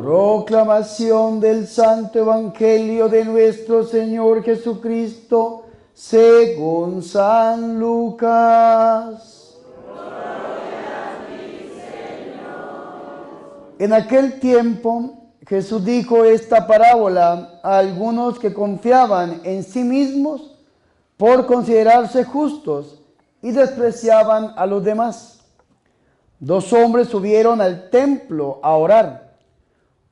Proclamación del Santo Evangelio de nuestro Señor Jesucristo, según San Lucas. Gloria a ti, Señor. En aquel tiempo, Jesús dijo esta parábola a algunos que confiaban en sí mismos por considerarse justos y despreciaban a los demás. Dos hombres subieron al templo a orar.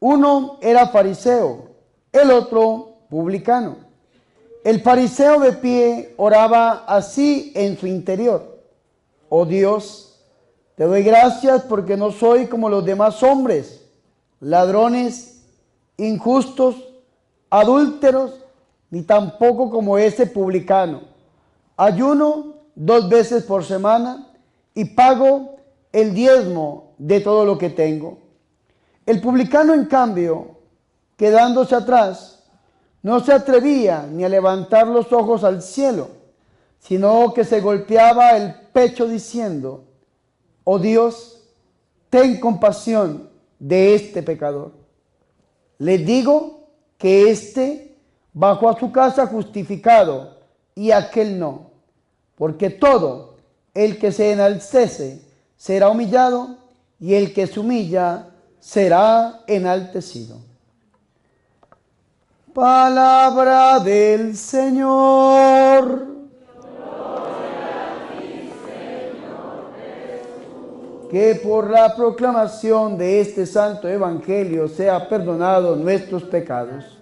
Uno era fariseo, el otro publicano. El fariseo de pie oraba así en su interior: Oh Dios, te doy gracias porque no soy como los demás hombres, ladrones, injustos, adúlteros, ni tampoco como ese publicano. Ayuno 2 veces por semana y pago el diezmo de todo lo que tengo. El publicano, en cambio, quedándose atrás, no se atrevía ni a levantar los ojos al cielo, sino que se golpeaba el pecho diciendo: Oh Dios, ten compasión de este pecador. Les digo que éste bajó a su casa justificado y aquel no, porque todo el que se enaltece será humillado y el que se humilla será enaltecido. Palabra del Señor. Gloria a ti, Señor Jesús. Que por la proclamación de este santo evangelio sea perdonado nuestros pecados.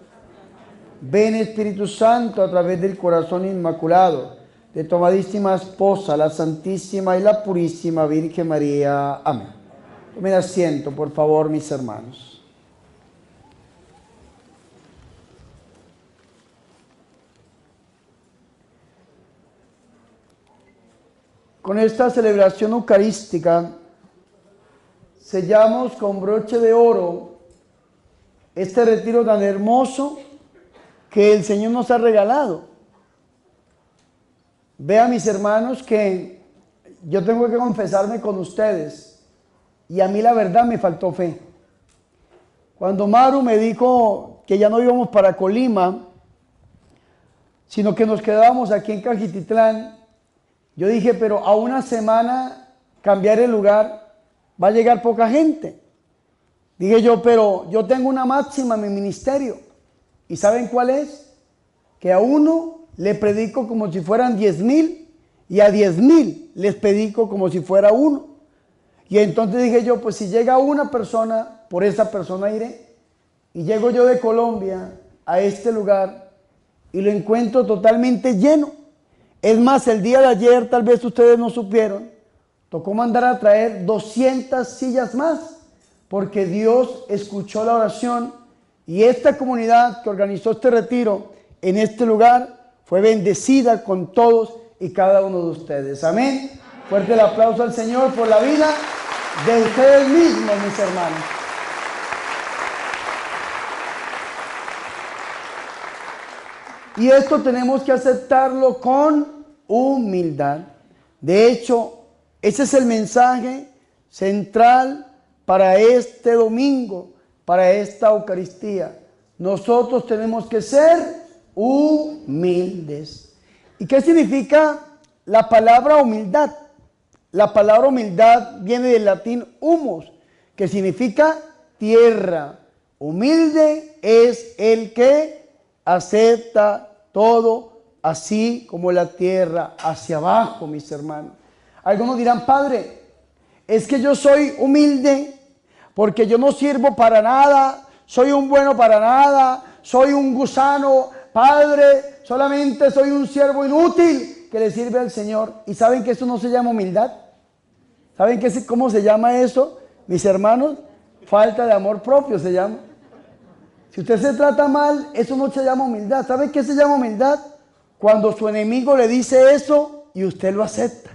Ven, Espíritu Santo, a través del corazón inmaculado de tu amadísima esposa, la Santísima y la Purísima Virgen María. Amén. Tomen asiento, por favor, mis hermanos. Con esta celebración eucarística sellamos con broche de oro este retiro tan hermoso que el Señor nos ha regalado. Vean, mis hermanos, que yo tengo que confesarme con ustedes. Y a mí la verdad me faltó fe. Cuando Maru me dijo que ya no íbamos para Colima, sino que nos quedábamos aquí en Cajititlán, yo dije, pero a una semana cambiar el lugar va a llegar poca gente. Dije yo, pero yo tengo una máxima en mi ministerio. ¿Y saben cuál es? Que a uno le predico como si fueran 10,000 y a 10,000 les predico como si fuera uno. Y entonces dije yo, pues si llega una persona, por esa persona iré. Y llego yo de Colombia a este lugar y lo encuentro totalmente lleno. Es más, el día de ayer, tal vez ustedes no supieron, tocó mandar a traer 200 sillas más, porque Dios escuchó la oración y esta comunidad que organizó este retiro en este lugar fue bendecida con todos y cada uno de ustedes. Amén. Fuerte el aplauso al Señor por la vida de ustedes mismos, mis hermanos. Y esto tenemos que aceptarlo con humildad. De hecho, ese es el mensaje central para este domingo, para esta Eucaristía. Nosotros tenemos que ser humildes. ¿Y qué significa la palabra humildad? La palabra humildad viene del latín humus, que significa tierra. Humilde es el que acepta todo así como la tierra, hacia abajo, mis hermanos. Algunos dirán, Padre, es que yo soy humilde porque yo no sirvo para nada, soy un bueno para nada, soy un gusano, Padre, solamente soy un siervo inútil que le sirve al Señor. ¿Y saben que eso no se llama humildad? ¿Saben cómo se llama eso, mis hermanos? Falta de amor propio se llama. Si usted se trata mal, eso no se llama humildad. ¿Saben qué se llama humildad? Cuando su enemigo le dice eso y usted lo acepta.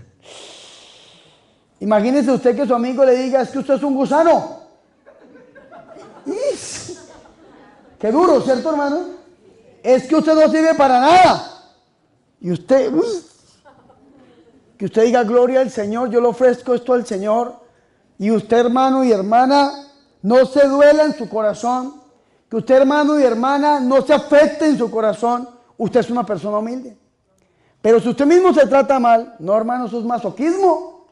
Imagínese usted que su amigo le diga, es que usted es un gusano. ¡Ish! Qué duro, ¿cierto, hermano? Es que usted no sirve para nada. Y usted, que usted diga, gloria al Señor, yo le ofrezco esto al Señor. Y usted, hermano y hermana, no se duela en su corazón, que usted, hermano y hermana, no se afecte en su corazón, usted es una persona humilde. Pero si usted mismo se trata mal, no, hermano, eso es masoquismo.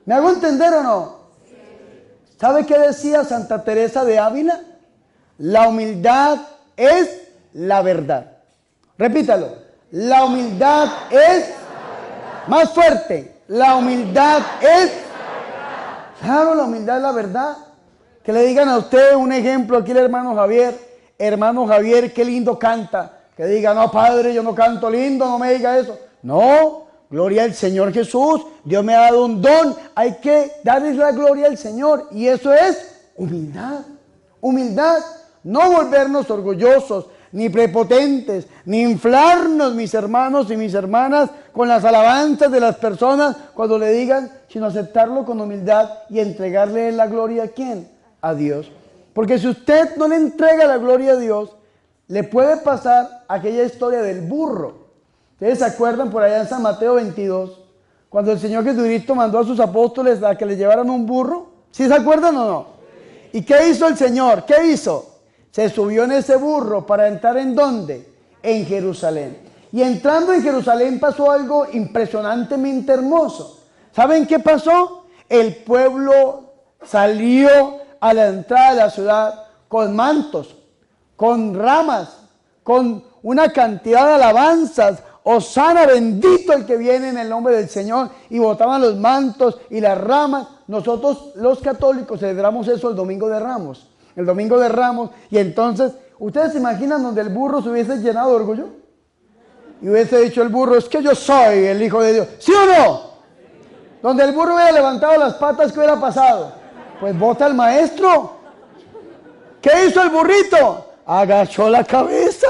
¿Me hago entender o no? ¿Sabe qué decía Santa Teresa de Ávila? La humildad es la verdad. Repítalo. La humildad es más fuerte. La humildad es. Claro, la humildad es la verdad. Que le digan a usted un ejemplo aquí el hermano Javier, qué lindo canta. Que diga, no, padre, yo no canto lindo, no me diga eso. No, gloria al Señor Jesús. Dios me ha dado un don. Hay que darles la gloria al Señor. Y eso es humildad. Humildad. No volvernos orgullosos, ni prepotentes, ni inflarnos, mis hermanos y mis hermanas, con las alabanzas de las personas cuando le digan, sino aceptarlo con humildad y entregarle la gloria a ¿quién? A Dios. Porque si usted no le entrega la gloria a Dios, le puede pasar aquella historia del burro. ¿Ustedes se acuerdan por allá en San Mateo 22? Cuando el Señor Jesucristo mandó a sus apóstoles a que le llevaran un burro. ¿Sí se acuerdan o no? ¿Y qué hizo el Señor? ¿Qué hizo? Se subió en ese burro para entrar ¿en dónde? En Jerusalén. Y entrando en Jerusalén pasó algo impresionantemente hermoso. ¿Saben qué pasó? El pueblo salió a la entrada de la ciudad con mantos, con ramas, con una cantidad de alabanzas. Hosana, bendito el que viene en el nombre del Señor. Y botaban los mantos y las ramas. Nosotros los católicos celebramos eso el Domingo de Ramos. El Domingo de Ramos. Y entonces, ¿ustedes se imaginan donde el burro se hubiese llenado de orgullo? Y hubiese dicho el burro, es que yo soy el Hijo de Dios. ¿Sí o no? Donde el burro hubiera levantado las patas, ¿qué hubiera pasado? Pues bota al maestro. ¿Qué hizo el burrito? Agachó la cabeza.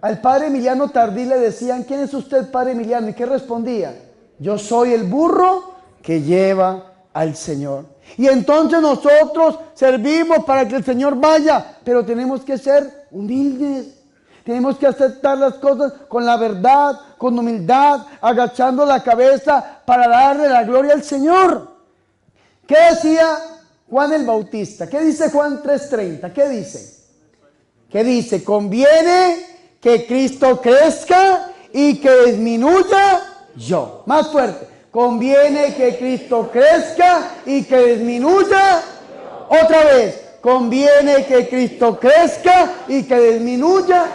Al padre Emiliano Tardí le decían, ¿quién es usted, padre Emiliano? ¿Y qué respondía? Yo soy el burro que lleva al Señor. Y entonces nosotros servimos para que el Señor vaya, pero tenemos que ser humildes. Tenemos que aceptar las cosas con la verdad, con humildad, agachando la cabeza para darle la gloria al Señor. ¿Qué decía Juan el Bautista? ¿Qué dice Juan 3:30? ¿Qué dice? ¿Qué dice? Conviene que Cristo crezca y que disminuya yo. Más fuerte. Conviene que Cristo crezca y que disminuya. Otra vez. Conviene que Cristo crezca y que disminuya.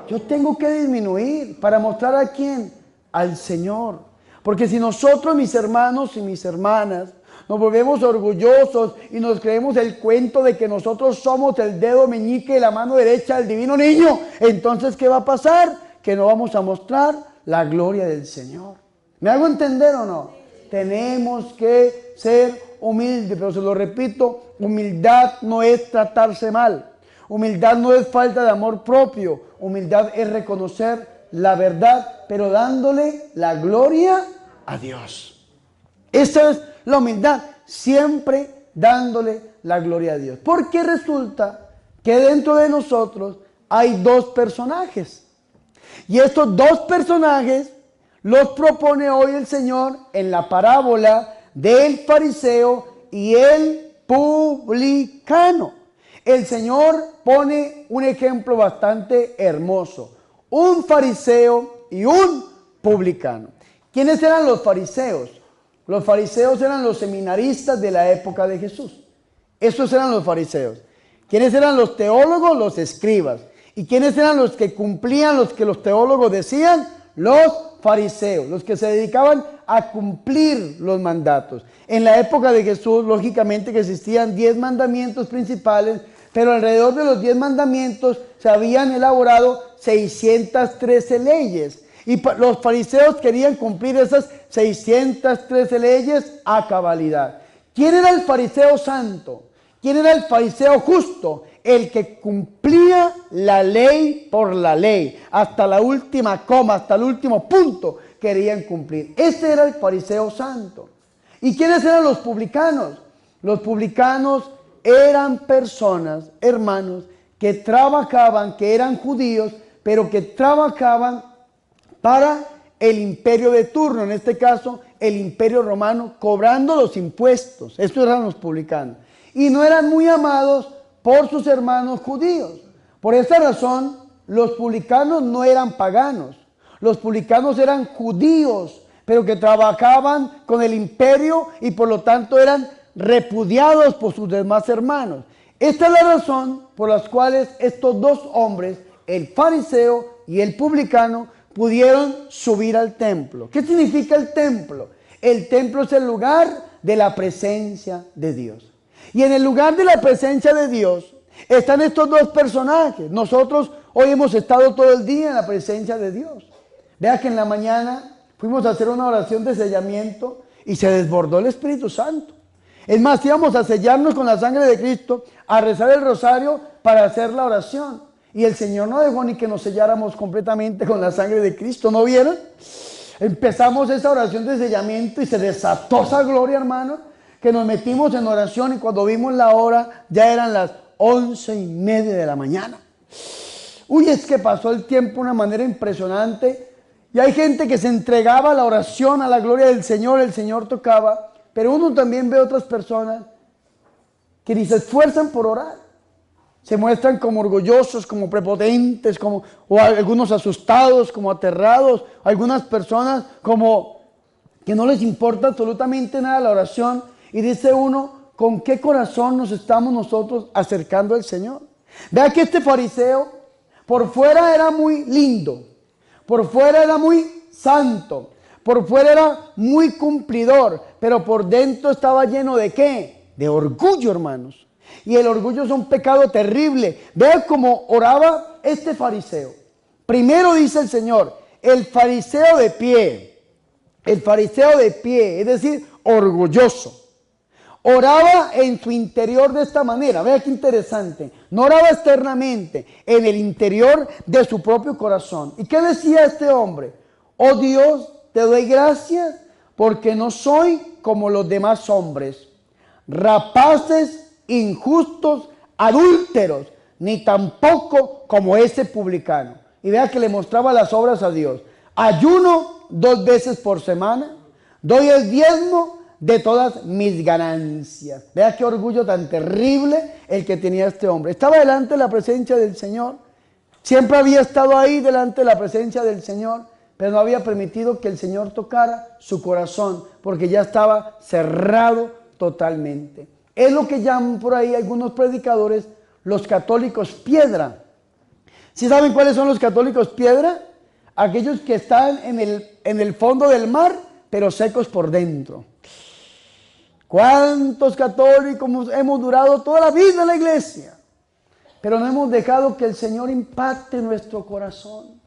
Yo tengo que disminuir para mostrar a quién, al Señor. Porque si nosotros, mis hermanos y mis hermanas, nos volvemos orgullosos y nos creemos el cuento de que nosotros somos el dedo meñique y la mano derecha del divino niño, entonces ¿qué va a pasar? Que no vamos a mostrar la gloria del Señor. ¿Me hago entender o no? Tenemos que ser humildes, pero se lo repito, humildad no es tratarse mal. Humildad no es falta de amor propio. Humildad es reconocer la verdad, pero dándole la gloria a Dios. Esa es la humildad, siempre dándole la gloria a Dios. Porque resulta que dentro de nosotros hay dos personajes. Y estos dos personajes los propone hoy el Señor en la parábola del fariseo y el publicano. El Señor pone un ejemplo bastante hermoso. Un fariseo y un publicano. ¿Quiénes eran los fariseos? Los fariseos eran los seminaristas de la época de Jesús. Esos eran los fariseos. ¿Quiénes eran los teólogos? Los escribas. ¿Y quiénes eran los que cumplían los que los teólogos decían? Los fariseos, los que se dedicaban a cumplir los mandatos. En la época de Jesús, lógicamente que existían 10 mandamientos principales, pero alrededor de los 10 mandamientos se habían elaborado 613 leyes. Y los fariseos querían cumplir esas 613 leyes a cabalidad. ¿Quién era el fariseo santo? ¿Quién era el fariseo justo? El que cumplía la ley por la ley. Hasta la última coma, hasta el último punto querían cumplir. Ese era el fariseo santo. ¿Y quiénes eran los publicanos? Los publicanos eran personas, hermanos, que trabajaban, que eran judíos, pero que trabajaban para el imperio de turno, en este caso el imperio romano, cobrando los impuestos. Estos eran los publicanos. y no eran muy amados por sus hermanos judíos. Por esta razón, los publicanos no eran paganos. Los publicanos eran judíos, pero que trabajaban con el imperio y por lo tanto eran repudiados por sus demás hermanos. Esta es la razón por la cual estos dos hombres, el fariseo y el publicano, pudieron subir al templo. ¿Qué significa el templo? El templo es el lugar de la presencia de Dios. Y en el lugar de la presencia de Dios están estos dos personajes. Nosotros hoy hemos estado todo el día en la presencia de Dios. Vea que en la mañana fuimos a hacer una oración de sellamiento y se desbordó el Espíritu Santo. Es más, íbamos a sellarnos con la sangre de Cristo, a rezar el rosario para hacer la oración. Y el Señor no dejó ni que nos selláramos completamente con la sangre de Cristo. ¿No vieron? Empezamos esa oración de sellamiento y se desató esa gloria, hermano, que nos metimos en oración y cuando vimos la hora ya eran las 11:30 de la mañana. Uy, es que pasó el tiempo de una manera impresionante y hay gente que se entregaba a la oración, a la gloria del Señor, el Señor tocaba, pero uno también ve otras personas que ni se esfuerzan por orar. Se muestran como orgullosos, como prepotentes, o algunos asustados, como aterrados. Algunas personas como que no les importa absolutamente nada la oración. Y dice uno, ¿con qué corazón nos estamos nosotros acercando al Señor? Vea que este fariseo por fuera era muy lindo, por fuera era muy santo, por fuera era muy cumplidor, pero por dentro estaba lleno ¿de qué? De orgullo, hermanos. Y el orgullo es un pecado terrible. Vea cómo oraba este fariseo. Primero dice el Señor, el fariseo de pie, es decir, orgulloso. Oraba en su interior de esta manera. Vea qué interesante. No oraba externamente, en el interior de su propio corazón. ¿Y qué decía este hombre? Oh Dios, te doy gracias porque no soy como los demás hombres, rapaces, injustos, adúlteros, ni tampoco como ese publicano. Y vea que le mostraba las obras a Dios. Ayuno 2 veces por semana, doy el diezmo de todas mis ganancias. Vea qué orgullo tan terrible el que tenía este hombre. Estaba delante de la presencia del Señor, siempre había estado ahí delante de la presencia del Señor, pero no había permitido que el Señor tocara su corazón, porque ya estaba cerrado totalmente. Es lo que llaman por ahí algunos predicadores los católicos piedra. ¿Sí saben cuáles son los católicos piedra? Aquellos que están en el fondo del mar, pero secos por dentro. ¿Cuántos católicos hemos durado toda la vida en la iglesia? Pero no hemos dejado que el Señor impacte nuestro corazón.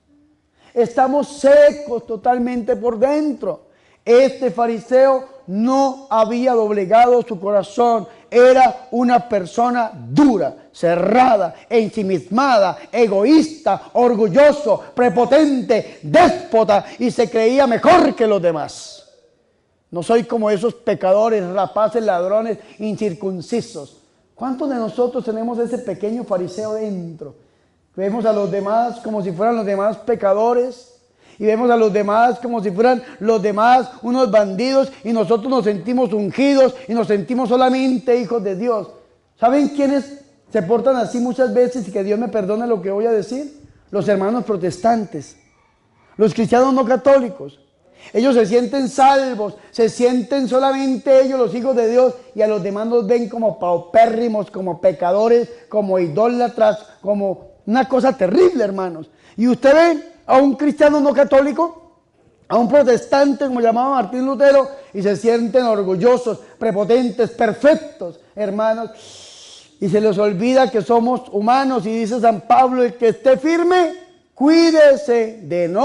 Estamos secos totalmente por dentro. Este fariseo no había doblegado su corazón. Era una persona dura, cerrada, ensimismada, egoísta, orgulloso, prepotente, déspota y se creía mejor que los demás. No soy como esos pecadores, rapaces, ladrones, incircuncisos. ¿Cuántos de nosotros tenemos ese pequeño fariseo dentro? Vemos a los demás como si fueran los demás pecadores. Y vemos a los demás como si fueran los demás unos bandidos y nosotros nos sentimos ungidos y nos sentimos solamente hijos de Dios. ¿Saben quiénes se portan así muchas veces y que Dios me perdone lo que voy a decir? Los hermanos protestantes, los cristianos no católicos. Ellos se sienten salvos, se sienten solamente ellos los hijos de Dios y a los demás los ven como paupérrimos, como pecadores, como idólatras, como una cosa terrible, hermanos. Y usted ve a un cristiano no católico, a un protestante como llamaba Martín Lutero, y se sienten orgullosos, prepotentes, perfectos, hermanos, y se les olvida que somos humanos, y dice San Pablo, el que esté firme, cuídese de no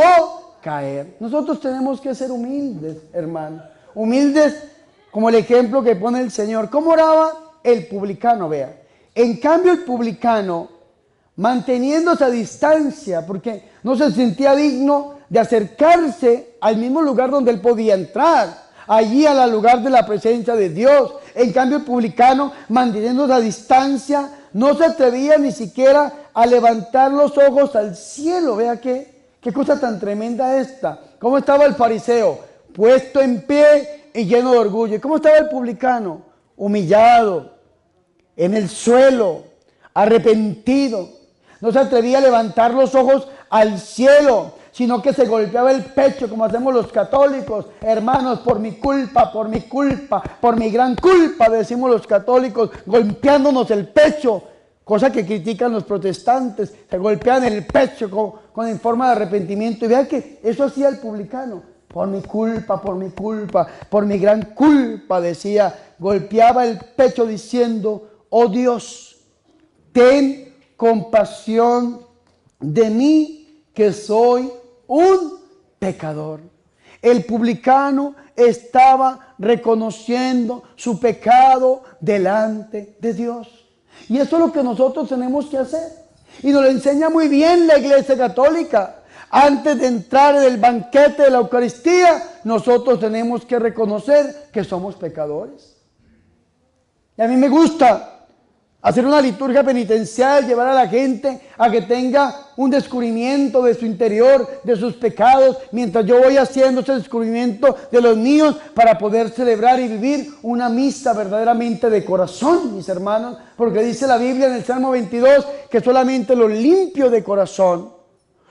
caer. Nosotros tenemos que ser humildes, hermanos, humildes como el ejemplo que pone el Señor. ¿Cómo oraba el publicano? Vea, en cambio el publicano, manteniéndose a distancia, porque no se sentía digno de acercarse al mismo lugar donde él podía entrar, allí al lugar de la presencia de Dios. En cambio el publicano, manteniéndose a distancia, no se atrevía ni siquiera a levantar los ojos al cielo. Vea qué cosa tan tremenda esta. ¿Cómo estaba el fariseo? Puesto en pie y lleno de orgullo. ¿Y cómo estaba el publicano? Humillado, en el suelo, arrepentido. No se atrevía a levantar los ojos al cielo, sino que se golpeaba el pecho como hacemos los católicos. Hermanos, por mi culpa, por mi gran culpa, decimos los católicos, golpeándonos el pecho, cosa que critican los protestantes. Se golpean el pecho en forma de arrepentimiento. Y vean que eso hacía el publicano. Por mi culpa, por mi gran culpa, decía, golpeaba el pecho diciendo: oh Dios, ten compasión de mí, que soy un pecador. El publicano estaba reconociendo su pecado delante de Dios. Y eso es lo que nosotros tenemos que hacer. Y nos lo enseña muy bien la Iglesia Católica. Antes de entrar en el banquete de la Eucaristía, nosotros tenemos que reconocer que somos pecadores. Y a mí me gusta hacer una liturgia penitencial, llevar a la gente a que tenga un descubrimiento de su interior, de sus pecados, mientras yo voy haciendo ese descubrimiento de los míos para poder celebrar y vivir una misa verdaderamente de corazón, mis hermanos, porque dice la Biblia en el Salmo 22 que solamente los limpios de corazón,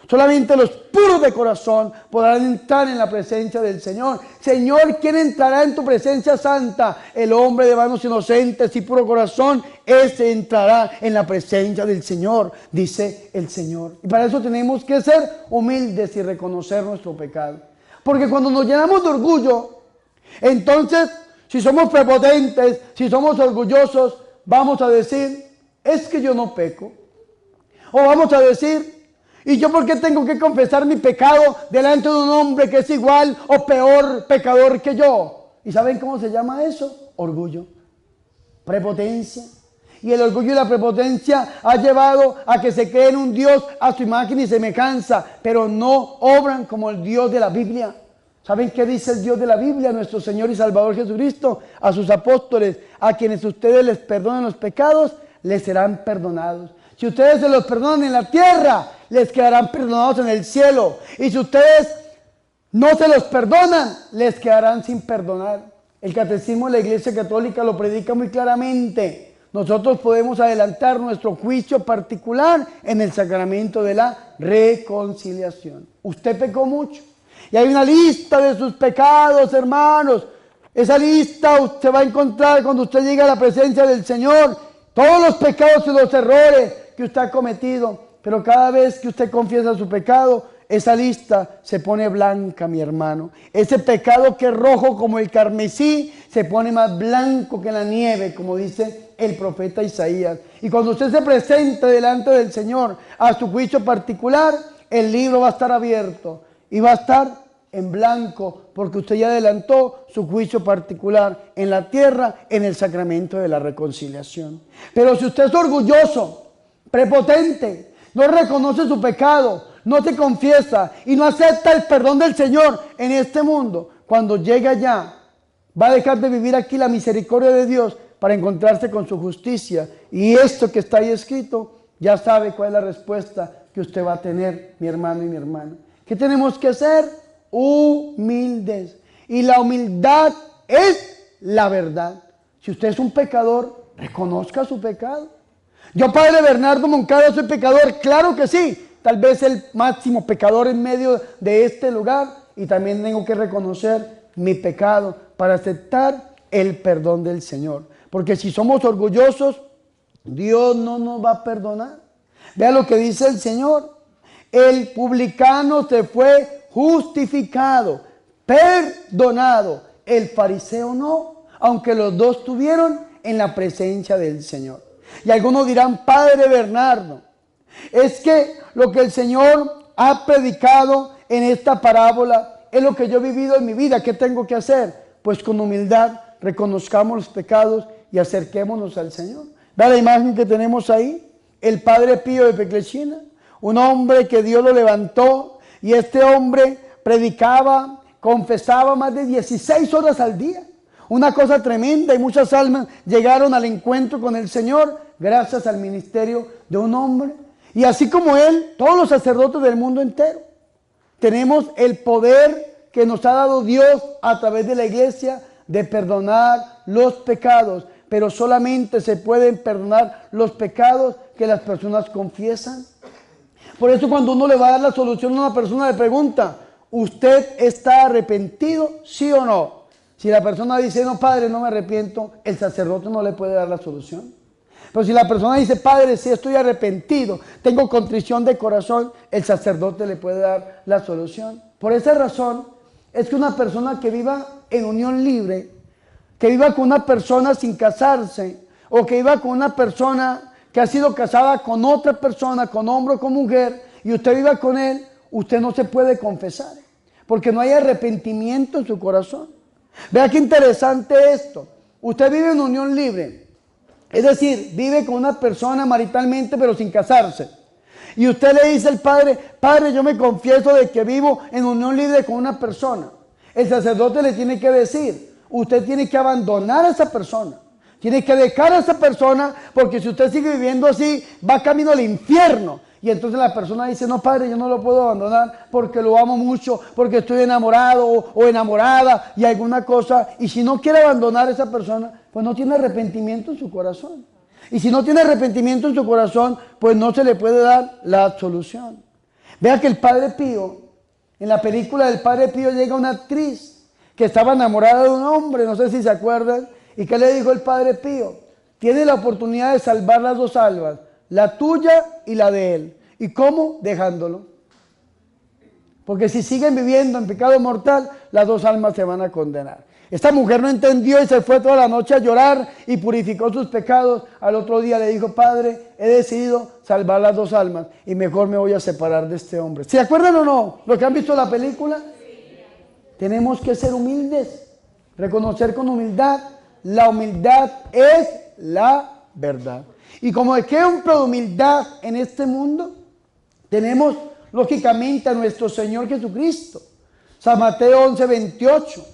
solamente los puros de corazón podrán entrar en la presencia del Señor. Señor, ¿quién entrará en tu presencia santa? El hombre de manos inocentes y puro corazón, ese entrará en la presencia del Señor, dice el Señor. Y para eso tenemos que ser humildes y reconocer nuestro pecado. Porque cuando nos llenamos de orgullo, entonces, si somos prepotentes, si somos orgullosos, vamos a decir: es que yo no peco. O vamos a decir: ¿y yo por qué tengo que confesar mi pecado delante de un hombre que es igual o peor pecador que yo? ¿Y saben cómo se llama eso? Orgullo, prepotencia. Y el orgullo y la prepotencia ha llevado a que se creen un Dios a su imagen y semejanza, pero no obran como el Dios de la Biblia. ¿Saben qué dice el Dios de la Biblia? Nuestro Señor y Salvador Jesucristo a sus apóstoles: a quienes ustedes les perdonen los pecados, les serán perdonados. Si ustedes se los perdonan en la tierra, les quedarán perdonados en el cielo. Y si ustedes no se los perdonan, les quedarán sin perdonar. El catecismo de la Iglesia Católica lo predica muy claramente. Nosotros podemos adelantar nuestro juicio particular en el sacramento de la reconciliación. Usted pecó mucho y hay una lista de sus pecados, hermanos. Esa lista usted va a encontrar cuando usted llegue a la presencia del Señor. Todos los pecados y los errores que usted ha cometido, pero cada vez que usted confiesa su pecado, esa lista se pone blanca, mi hermano. Ese pecado que es rojo como el carmesí, se pone más blanco que la nieve, como dice el profeta Isaías. Y cuando usted se presente delante del Señor a su juicio particular, el libro va a estar abierto y va a estar en blanco, porque usted ya adelantó su juicio particular en la tierra, en el sacramento de la reconciliación. Pero si usted es orgulloso, prepotente, no reconoce su pecado, no se confiesa y no acepta el perdón del Señor en este mundo, cuando llegue allá, va a dejar de vivir aquí la misericordia de Dios para encontrarse con su justicia. Y esto que está ahí escrito, ya sabe cuál es la respuesta que usted va a tener, mi hermano y mi hermana. ¿Qué tenemos que hacer? Humildes. Y la humildad es la verdad. Si usted es un pecador, reconozca su pecado. Yo, Padre Bernardo Moncada, soy pecador. Claro que sí. Tal vez el máximo pecador en medio de este lugar. Y también tengo que reconocer mi pecado para aceptar el perdón del Señor. Porque si somos orgullosos, Dios no nos va a perdonar. Vea lo que dice el Señor. El publicano se fue justificado, perdonado. El fariseo no, aunque los dos estuvieron en la presencia del Señor. Y algunos dirán: Padre Bernardo, es que lo que el Señor ha predicado en esta parábola es lo que yo he vivido en mi vida. ¿Qué tengo que hacer? Pues con humildad reconozcamos los pecados y acerquémonos al Señor. Vea la imagen que tenemos ahí, el Padre Pío de Peclechina, un hombre que Dios lo levantó, y este hombre predicaba, confesaba más de 16 horas al día. Una cosa tremenda, y muchas almas llegaron al encuentro con el Señor gracias al ministerio de un hombre. Y así como él, todos los sacerdotes del mundo entero tenemos el poder que nos ha dado Dios a través de la iglesia de perdonar los pecados. pero solamente se pueden perdonar los pecados que las personas confiesan. Por eso cuando uno le va a dar la solución a una persona, le pregunta, ¿usted está arrepentido, sí o no? Si la persona dice, no, padre, no me arrepiento, el sacerdote no le puede dar la solución. Pero si la persona dice, padre, sí estoy arrepentido, tengo contrición de corazón, el sacerdote le puede dar la solución. Por esa razón es que una persona que viva en unión libre, que viva con una persona sin casarse, o que viva con una persona que ha sido casada con otra persona, con hombre o con mujer, y usted viva con él, usted no se puede confesar, porque no hay arrepentimiento en su corazón. Vea qué interesante esto. Usted vive en unión libre. Es decir, vive con una persona maritalmente pero sin casarse. Y usted le dice al padre, padre, yo me confieso de que vivo en unión libre con una persona. El sacerdote le tiene que decir, usted tiene que abandonar a esa persona. Tiene que dejar a esa persona porque si usted sigue viviendo así, va camino al infierno. Y entonces la persona dice, no, padre, yo no lo puedo abandonar porque lo amo mucho, porque estoy enamorado o enamorada y alguna cosa. Y si no quiere abandonar a esa persona, pues no tiene arrepentimiento en su corazón. Y si no tiene arrepentimiento en su corazón, pues no se le puede dar la solución. Vea que el Padre Pío, en la película del Padre Pío llega una actriz que estaba enamorada de un hombre, no sé si se acuerdan. ¿Y qué le dijo el Padre Pío? Tiene la oportunidad de salvar las dos almas, la tuya y la de él. ¿Y cómo? Dejándolo. Porque si siguen viviendo en pecado mortal, las dos almas se van a condenar. Esta mujer no entendió y se fue toda la noche a llorar y purificó sus pecados. Al otro día le dijo, padre, he decidido salvar las dos almas y mejor me voy a separar de este hombre. ¿Se acuerdan o no? ¿Los que han visto la película? Sí. Tenemos que ser humildes, reconocer con humildad. La humildad es la verdad. Y como ejemplo de humildad en este mundo, tenemos lógicamente a nuestro Señor Jesucristo. San Mateo 11:28.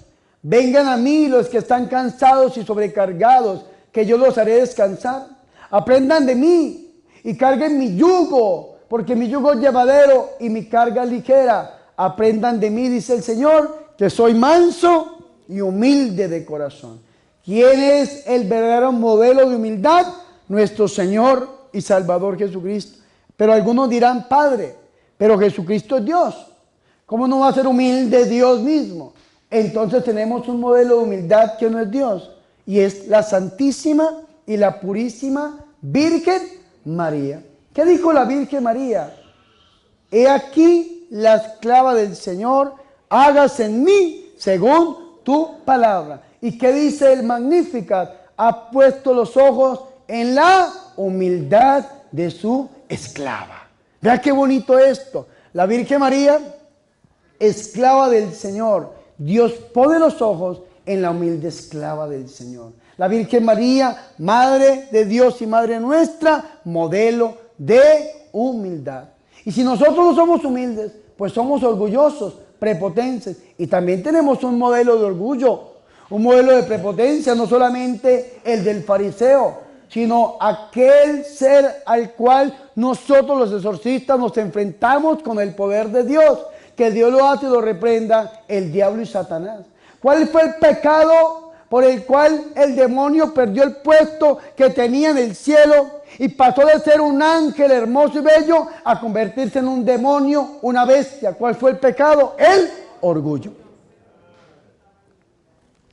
Vengan a mí los que están cansados y sobrecargados, que yo los haré descansar. Aprendan de mí y carguen mi yugo, porque mi yugo es llevadero y mi carga es ligera. Aprendan de mí, dice el Señor, que soy manso y humilde de corazón. ¿Quién es el verdadero modelo de humildad? Nuestro Señor y Salvador Jesucristo. Pero algunos dirán, Padre, pero Jesucristo es Dios. ¿Cómo no va a ser humilde Dios mismo? Entonces tenemos un modelo de humildad que no es Dios. Y es la Santísima y la Purísima Virgen María. ¿Qué dijo la Virgen María? He aquí la esclava del Señor, hágase en mí según tu palabra. ¿Y qué dice el Magnificat? Ha puesto los ojos en la humildad de su esclava. Vea qué bonito esto. La Virgen María, esclava del Señor. Dios pone los ojos en la humilde esclava del Señor. La Virgen María, Madre de Dios y Madre nuestra, modelo de humildad. Y si nosotros no somos humildes, pues somos orgullosos, prepotentes. Y también tenemos un modelo de orgullo, un modelo de prepotencia, no solamente el del fariseo, sino aquel ser al cual nosotros los exorcistas nos enfrentamos con el poder de Dios. Que Dios lo hace y lo reprenda el diablo y Satanás. ¿Cuál fue el pecado por el cual el demonio perdió el puesto que tenía en el cielo y pasó de ser un ángel hermoso y bello a convertirse en un demonio, una bestia? ¿Cuál fue el pecado? El orgullo.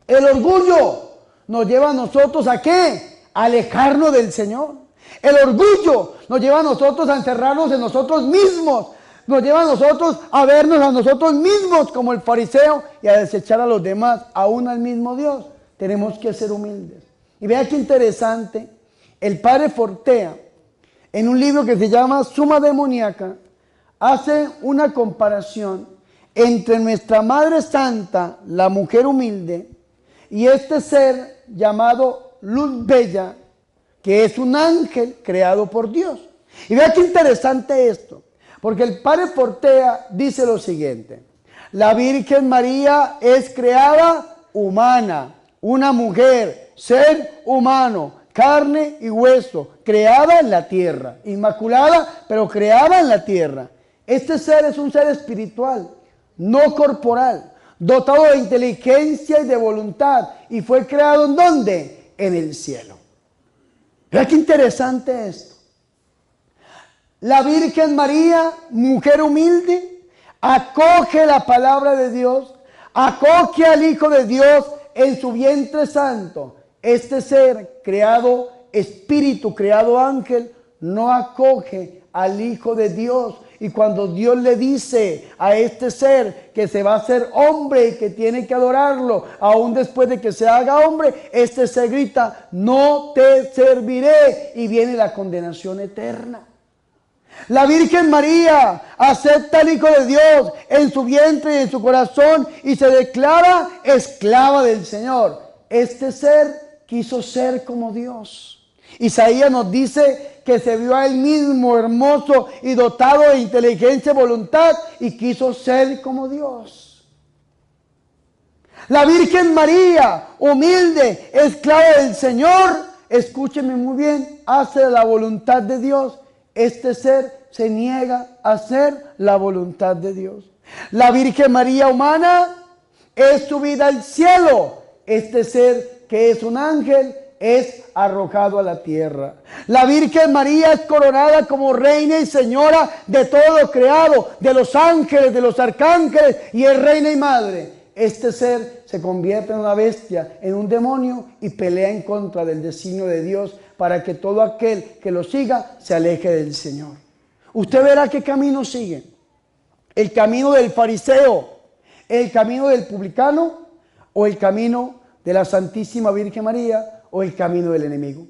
El orgullo nos lleva a nosotros ¿a qué? A alejarnos del Señor. El orgullo nos lleva a nosotros a encerrarnos en nosotros mismos. Nos lleva a nosotros a vernos a nosotros mismos como el fariseo y a desechar a los demás, aún al mismo Dios. Tenemos que ser humildes. Y vea qué interesante, el padre Fortea, en un libro que se llama Suma Demoníaca, hace una comparación entre nuestra Madre Santa, la mujer humilde, y este ser llamado Luz Bella, que es un ángel creado por Dios. Y vea qué interesante esto. Porque el padre Fortea dice lo siguiente: la Virgen María es creada humana, una mujer, ser humano, carne y hueso, creada en la tierra, inmaculada, pero creada en la tierra. Este ser es un ser espiritual, no corporal, dotado de inteligencia y de voluntad. ¿Y fue creado en dónde? en el cielo. Mira qué interesante esto. La Virgen María, mujer humilde, acoge la palabra de Dios, acoge al Hijo de Dios en su vientre santo. Este ser creado espíritu, creado ángel, no acoge al Hijo de Dios. Y cuando Dios le dice a este ser que se va a hacer hombre y que tiene que adorarlo, aún después de que se haga hombre, este ser grita: no te serviré, y viene la condenación eterna. La Virgen María acepta al Hijo de Dios en su vientre y en su corazón y se declara esclava del Señor. Este ser quiso ser como Dios. Isaías nos dice que se vio a él mismo hermoso y dotado de inteligencia y voluntad y quiso ser como Dios. La Virgen María, humilde, esclava del Señor, escúcheme muy bien, hace la voluntad de Dios. Este ser se niega a hacer la voluntad de Dios. La Virgen María humana es subida al cielo. Este ser que es un ángel es arrojado a la tierra. La Virgen María es coronada como reina y señora de todo lo creado, de los ángeles, de los arcángeles, y es reina y madre. Este ser se convierte en una bestia, en un demonio, y pelea en contra del designio de Dios para que todo aquel que lo siga se aleje del Señor. Usted verá qué camino sigue. El camino del fariseo, el camino del publicano, o el camino de la Santísima Virgen María, o el camino del enemigo.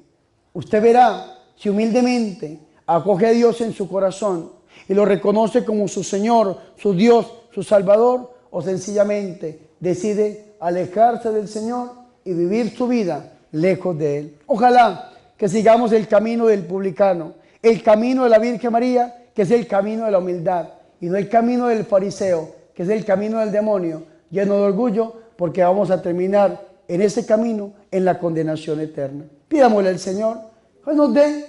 Usted verá si humildemente acoge a Dios en su corazón y lo reconoce como su Señor, su Dios, su Salvador, o sencillamente decide alejarse del Señor y vivir su vida lejos de Él. Ojalá que sigamos el camino del publicano, el camino de la Virgen María, que es el camino de la humildad, y no el camino del fariseo, que es el camino del demonio, lleno de orgullo, porque vamos a terminar en ese camino en la condenación eterna. Pidámosle al Señor que nos dé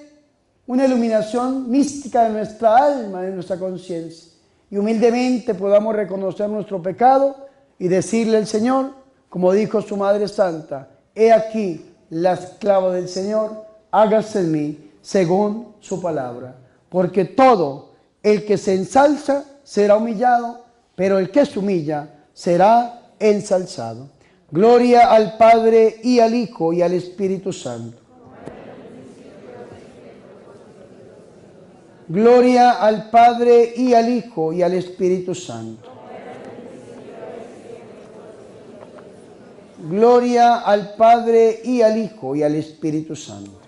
una iluminación mística de nuestra alma, de nuestra conciencia, y humildemente podamos reconocer nuestro pecado y decirle al Señor, como dijo su Madre Santa: he aquí la esclava del Señor, hágase en mí según su palabra. Porque todo el que se ensalza será humillado, pero el que se humilla será ensalzado. Gloria al Padre y al Hijo y al Espíritu Santo. Gloria al Padre y al Hijo y al Espíritu Santo. Gloria al Padre y al Hijo y al Espíritu Santo.